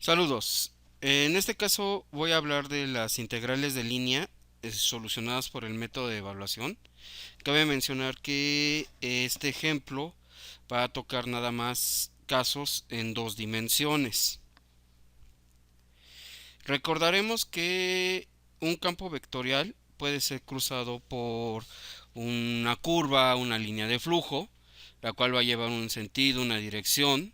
Saludos. En este caso voy a hablar de las integrales de línea solucionadas por el método de evaluación. Cabe mencionar que este ejemplo va a tocar nada más casos en dos dimensiones. Recordaremos que un campo vectorial puede ser cruzado por una curva, una línea de flujo, la cual va a llevar un sentido, una dirección,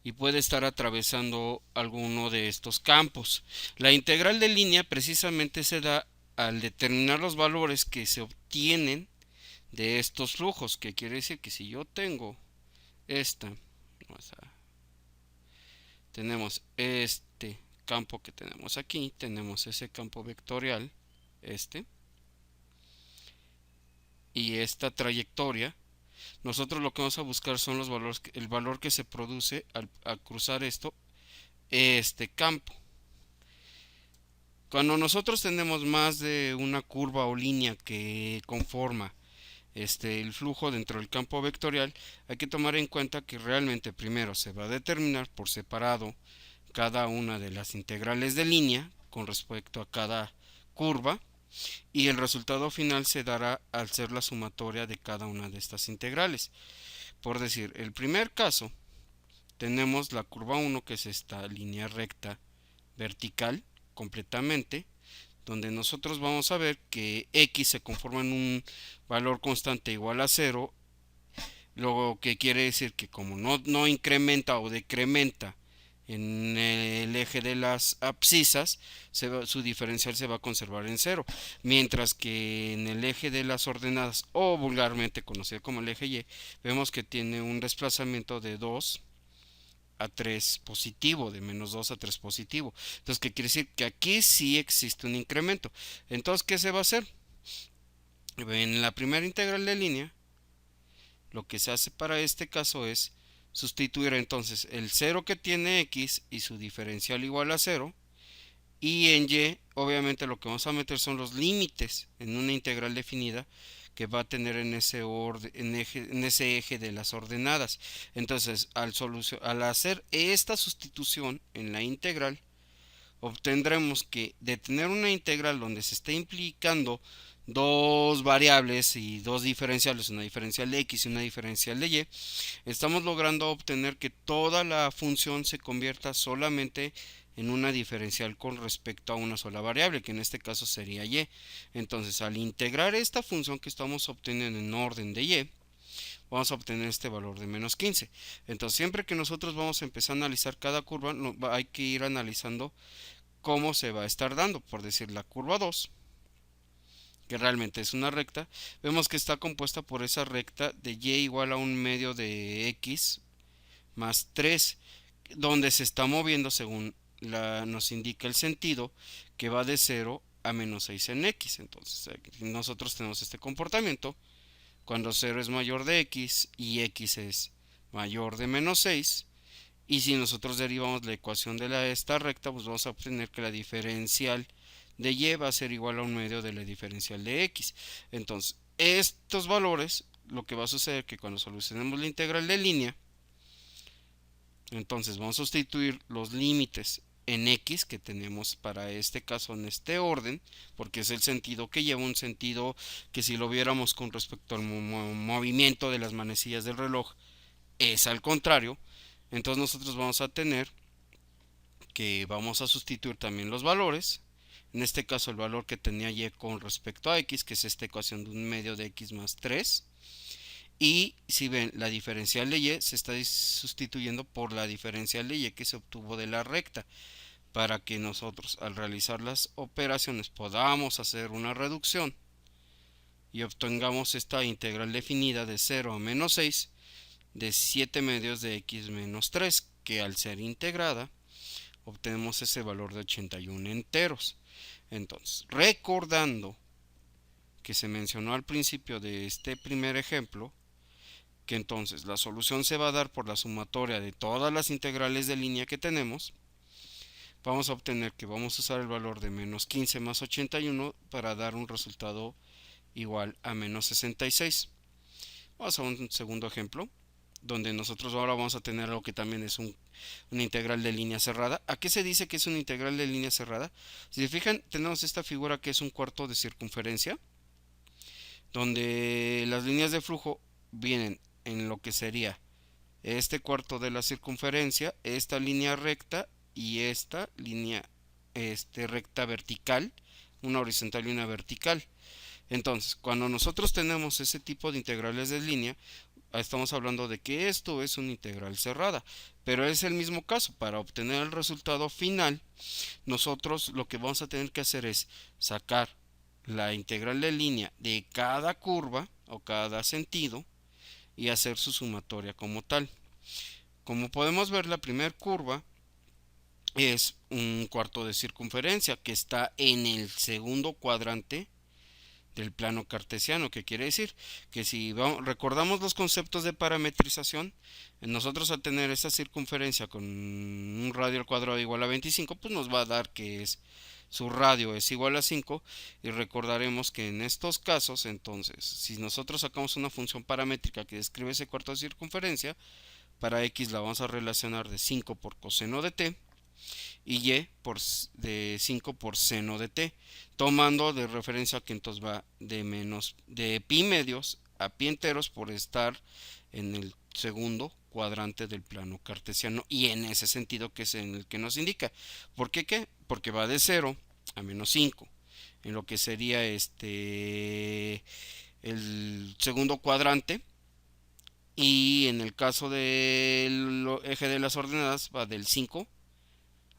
y puede estar atravesando alguno de estos campos. La integral de línea precisamente se da al determinar los valores que se obtienen de estos flujos, que quiere decir que si yo tengo esta, tenemos este campo que tenemos aquí, tenemos ese campo vectorial, este, y esta trayectoria. Nosotros lo que vamos a buscar son los valores, el valor que se produce al cruzar este campo. Cuando nosotros tenemos más de una curva o línea que conforma el flujo dentro del campo vectorial, hay que tomar en cuenta que realmente primero se va a determinar por separado cada una de las integrales de línea con respecto a cada curva, y el resultado final se dará al ser la sumatoria de cada una de estas integrales. Por decir, el primer caso tenemos la curva 1, que es esta línea recta vertical completamente, donde nosotros vamos a ver que x se conforma en un valor constante igual a cero, lo que quiere decir que como no incrementa o decrementa en el eje de las abscisas, su diferencial se va a conservar en cero, mientras que en el eje de las ordenadas, o vulgarmente conocido como el eje Y, vemos que tiene un desplazamiento de 2 a 3 positivo, de menos 2 a 3 positivo. Entonces, ¿qué quiere decir? Que aquí sí existe un incremento. Entonces, ¿qué se va a hacer? En la primera integral de línea, lo que se hace para este caso es sustituir entonces el cero que tiene x y su diferencial igual a cero, y en y obviamente lo que vamos a meter son los límites en una integral definida que va a tener en ese, en ese eje de las ordenadas. Entonces, al hacer esta sustitución en la integral, obtendremos que de tener una integral donde se está implicando dos variables y dos diferenciales, una diferencial de x y una diferencial de y, estamos logrando obtener que toda la función se convierta solamente en una diferencial con respecto a una sola variable, que en este caso sería y. Entonces, al integrar esta función que estamos obteniendo en orden de y, vamos a obtener este valor de menos 15. Entonces, siempre que nosotros vamos a empezar a analizar cada curva, hay que ir analizando cómo se va a estar dando. Por decir, la curva 2, que realmente es una recta, vemos que está compuesta por esa recta de y igual a un medio de x más 3, donde se está moviendo según nos indica el sentido, que va de 0 a menos 6 en x. Entonces, nosotros tenemos este comportamiento cuando 0 es mayor de x y x es mayor de menos 6. Y si nosotros derivamos la ecuación de esta recta, pues vamos a obtener que la diferencial de y va a ser igual a un medio de la diferencial de x. Entonces, estos valores, lo que va a suceder es que cuando solucionemos la integral de línea, entonces vamos a sustituir los límites en x que tenemos para este caso en este orden, porque es el sentido que lleva, un sentido que si lo viéramos con respecto al movimiento de las manecillas del reloj es al contrario. Entonces nosotros vamos a tener que vamos a sustituir también los valores. En este caso el valor que tenía y con respecto a x, que es esta ecuación de un medio de x más 3. Y si ven, la diferencial de y se está sustituyendo por la diferencial de y que se obtuvo de la recta, para que nosotros al realizar las operaciones podamos hacer una reducción y obtengamos esta integral definida de 0 a menos 6 de 7 medios de x menos 3, que al ser integrada obtenemos ese valor de 81 enteros. Entonces, recordando que se mencionó al principio de este primer ejemplo, que entonces la solución se va a dar por la sumatoria de todas las integrales de línea que tenemos, vamos a obtener que vamos a usar el valor de menos 15 más 81 para dar un resultado igual a menos 66. Vamos a un segundo ejemplo. donde nosotros ahora vamos a tener algo que también es una integral de línea cerrada. ¿A qué se dice que es una integral de línea cerrada? Si se fijan, tenemos esta figura que es un cuarto de circunferencia, donde las líneas de flujo vienen en lo que sería este cuarto de la circunferencia, esta línea recta y esta línea recta vertical, una horizontal y una vertical. Entonces, cuando nosotros tenemos ese tipo de integrales de línea, estamos hablando de que esto es una integral cerrada, pero es el mismo caso. Para obtener el resultado final, nosotros lo que vamos a tener que hacer es sacar la integral de línea de cada curva o cada sentido y hacer su sumatoria como tal. Como podemos ver, la primera curva es un cuarto de circunferencia que está en el segundo cuadrante del plano cartesiano, que quiere decir que si recordamos los conceptos de parametrización, nosotros al tener esta circunferencia con un radio al cuadrado igual a 25, pues nos va a dar que es su radio es igual a 5, y recordaremos que en estos casos, entonces, si nosotros sacamos una función paramétrica que describe ese cuarto de circunferencia, para x la vamos a relacionar de 5 por coseno de t y de 5 por seno de t, tomando de referencia que entonces va de pi medios a pi enteros por estar en el segundo cuadrante del plano cartesiano, y en ese sentido que es en el que nos indica. ¿Por qué qué? Porque va de 0 a menos 5 en lo que sería el segundo cuadrante, y en el caso del eje de las ordenadas va del 5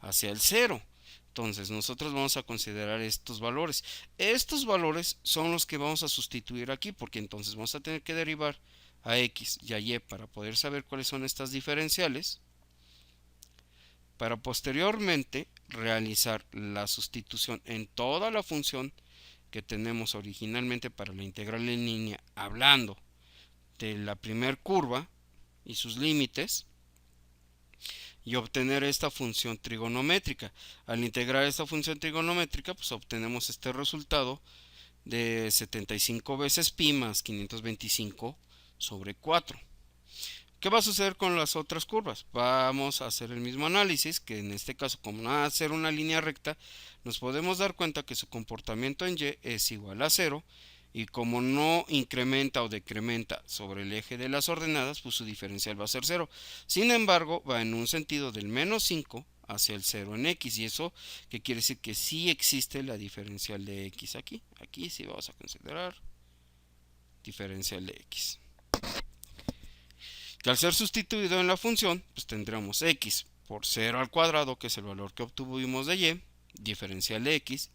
hacia el 0. Entonces nosotros vamos a considerar estos valores. Estos valores son los que vamos a sustituir aquí, porque entonces vamos a tener que derivar a x y a y para poder saber cuáles son estas diferenciales, para posteriormente realizar la sustitución en toda la función que tenemos originalmente para la integral en línea, hablando de la primer curva y sus límites, y obtener esta función trigonométrica. Al integrar esta función trigonométrica, pues obtenemos este resultado de 75 veces pi más 525 sobre 4. ¿Qué va a suceder con las otras curvas? Vamos a hacer el mismo análisis, que en este caso, como no va a ser una línea recta, nos podemos dar cuenta que su comportamiento en y es igual a 0, y como no incrementa o decrementa sobre el eje de las ordenadas, pues su diferencial va a ser 0. Sin embargo, va en un sentido del menos 5 hacia el 0 en x, y eso que quiere decir que sí existe la diferencial de x aquí. Aquí sí vamos a considerar diferencial de x, que al ser sustituido en la función, pues tendremos x por 0 al cuadrado, que es el valor que obtuvimos de y, diferencial de x,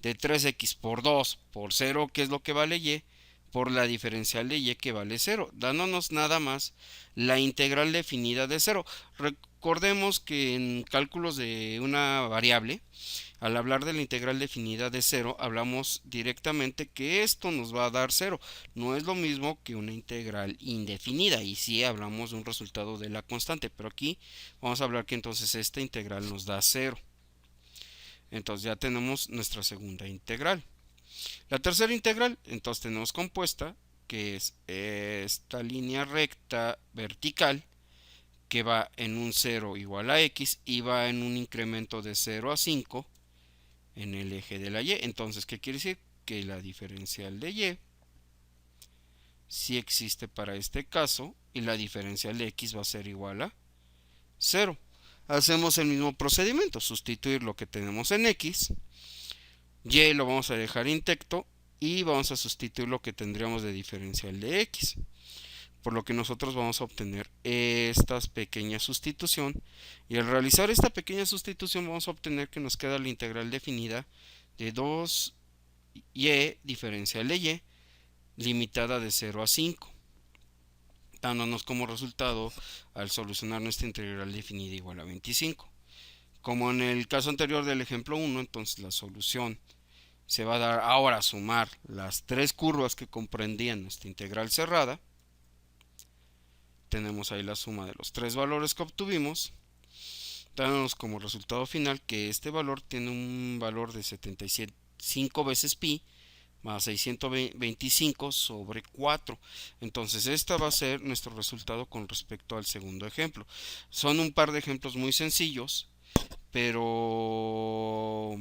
de 3x por 2 por 0, que es lo que vale y, por la diferencial de y, que vale 0, dándonos nada más la integral definida de 0. Recordemos que en cálculos de una variable, al hablar de la integral definida de 0, hablamos directamente que esto nos va a dar 0. No es lo mismo que una integral indefinida, y sí hablamos de un resultado de la constante, pero aquí vamos a hablar que entonces esta integral nos da 0. Entonces ya tenemos nuestra segunda integral. La tercera integral, entonces tenemos compuesta, que es esta línea recta vertical, que va en un 0 igual a x y va en un incremento de 0 a 5 en el eje de la y. Entonces, ¿qué quiere decir? Que la diferencial de y sí existe para este caso, y la diferencial de x va a ser igual a 0. Hacemos el mismo procedimiento, sustituir lo que tenemos en x, y lo vamos a dejar intacto, y vamos a sustituir lo que tendríamos de diferencial de x, por lo que nosotros vamos a obtener esta pequeña sustitución, y al realizar esta pequeña sustitución vamos a obtener que nos queda la integral definida de 2y diferencial de y limitada de 0 a 5, dándonos como resultado, al solucionar, nuestra integral definida igual a 25. Como en el caso anterior del ejemplo 1, entonces la solución se va a dar ahora a sumar las tres curvas que comprendían nuestra integral cerrada. Tenemos ahí la suma de los tres valores que obtuvimos, dándonos como resultado final que este valor tiene un valor de 75 veces pi más 625 sobre 4. Entonces, esta va a ser nuestro resultado con respecto al segundo ejemplo. Son un par de ejemplos muy sencillos, pero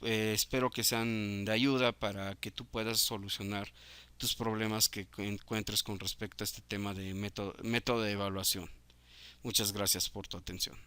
espero que sean de ayuda para que tú puedas solucionar tus problemas que encuentres con respecto a este tema de método de evaluación. Muchas gracias por tu atención.